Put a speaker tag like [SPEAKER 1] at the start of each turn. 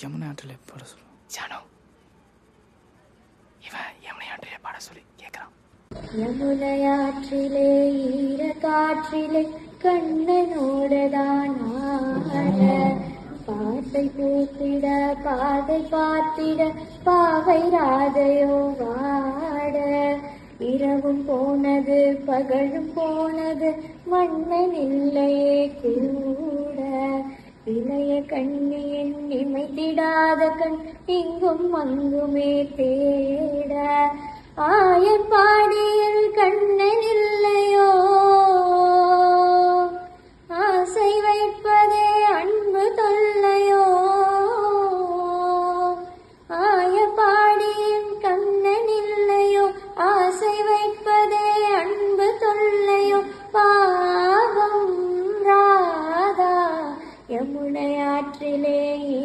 [SPEAKER 1] யமுனை ஆற்றிலே பாட சொல்லு. ஜானு, இவன் யமுனை ஆற்றிலே பாட சொல்லி கேட்குறான்.
[SPEAKER 2] யமுனையாற்றிலே ஈர காற்றிலே கண்ணனோடதான் ஆட, பாசை பூத்திட பாதை பார்த்திட பாவை ராதையோ வாட, இரவும் போனது பகலும் போனது மன்னன் இல்லையே கூட, இளைய கண்ணியின் நிமைத்திடாத கண் இங்கும் அங்குமே தேட, ஆயப்பாடியில் கண்ணன் இல்லையோ